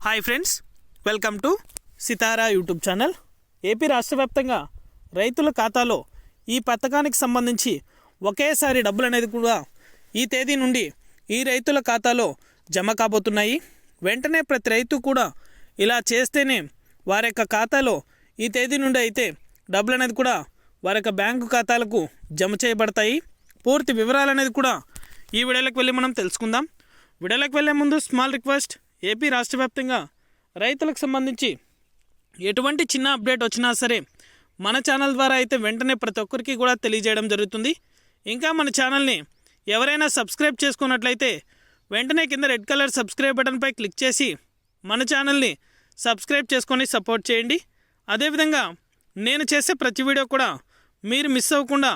Hi friends, welcome to Sitara YouTube channel. AP రాష్ట్ర వ్యాప్తంగా రైతుల ఖాతాలో ఈ పథకానికి సంబంధించి ఒకేసారి డబ్బులు అనేది కూడా ఈ తేదీ నుండి ఈ రైతుల ఖాతాలో జమ కాబోతున్నాయి. వెంటనే ప్రతి రైతు కూడా ఇలా చేస్తేనే వారి యొక్క ఖాతాలో ఈ తేదీ నుండి అయితే డబ్బులు అనేది కూడా వారి యొక్క బ్యాంకు ఖాతాలకు జమ చేయబడతాయి. పూర్తి వివరాలు అనేది కూడా ఈ వీడియోలోకి వెళ్ళి మనం తెలుసుకుందాం. వీడియోలోకి వెళ్ళే ముందు స్మాల్ రిక్వెస్ట్, ఏపీ రాష్ట్ర వ్యాప్తంగా రైతులకు సంబంధించి ఎటువంటి చిన్న అప్డేట్ వచ్చినా సరే మన ఛానల్ ద్వారా అయితే వెంటనే ప్రతి ఒక్కరికి కూడా తెలియజేయడం జరుగుతుంది. ఇంకా మన ఛానల్ని ఎవరైనా సబ్స్క్రైబ్ చేసుకున్నట్లయితే వెంటనే కింద రెడ్ కలర్ సబ్స్క్రైబ్ బటన్పై క్లిక్ చేసి మన ఛానల్ని సబ్స్క్రైబ్ చేసుకొని సపోర్ట్ చేయండి. అదేవిధంగా నేను చేసే ప్రతి వీడియో కూడా మీరు మిస్ అవ్వకుండా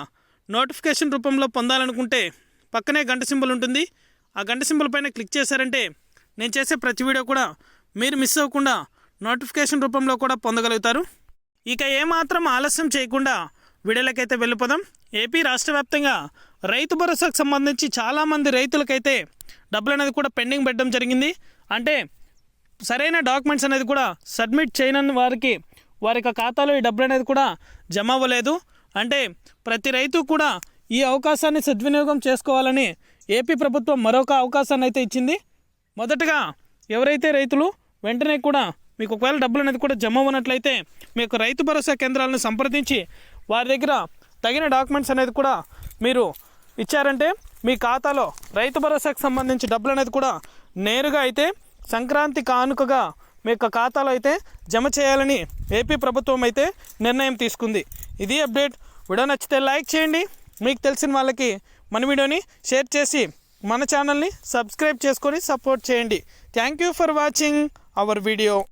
నోటిఫికేషన్ రూపంలో పొందాలనుకుంటే పక్కనే గంట సింబల్ ఉంటుంది. ఆ గంట సింబల్ పైన క్లిక్ చేశారంటే నేను చేసే ప్రతి వీడియో కూడా మీరు మిస్ అవ్వకుండా నోటిఫికేషన్ రూపంలో కూడా పొందగలుగుతారు. ఇక ఏమాత్రం ఆలస్యం చేయకుండా వీడియోలకైతే వెళ్ళిపోదాం. ఏపీ రాష్ట్ర వ్యాప్తంగా రైతు భరోసాకు సంబంధించి చాలామంది రైతులకైతే డబ్బులు అనేది కూడా పెండింగ్ పెట్టడం జరిగింది. అంటే సరైన డాక్యుమెంట్స్ అనేది కూడా సబ్మిట్ చేయనని వారికి వారి యొక్క ఖాతాలో ఈ డబ్బులు అనేది కూడా జమ అవ్వలేదు. అంటే ప్రతి రైతు కూడా ఈ అవకాశాన్ని సద్వినియోగం చేసుకోవాలని ఏపీ ప్రభుత్వం మరొక అవకాశాన్ని అయితే ఇచ్చింది. మొదటగా ఎవరైతే రైతులు వెంటనే కూడా మీకు ఒకవేళ డబ్బులు అనేది కూడా జమ అవ్వనట్లయితే మీకు రైతు భరోసా కేంద్రాలను సంప్రదించి వారి దగ్గర తగిన డాక్యుమెంట్స్ అనేది కూడా మీరు ఇచ్చారంటే మీ ఖాతాలో రైతు భరోసాకు సంబంధించి డబ్బులు అనేది కూడా నేరుగా అయితే సంక్రాంతి కానుకగా మీ యొక్క ఖాతాలో అయితే జమ చేయాలని ఏపీ ప్రభుత్వం అయితే నిర్ణయం తీసుకుంది. ఇది అప్డేట్. వీడియో నచ్చితే లైక్ చేయండి, మీకు తెలిసిన వాళ్ళకి మన వీడియోని షేర్ చేసి మన ఛానల్ని సబ్స్క్రైబ్ చేసుకొని సపోర్ట్ చేయండి. Thank you for watching our video.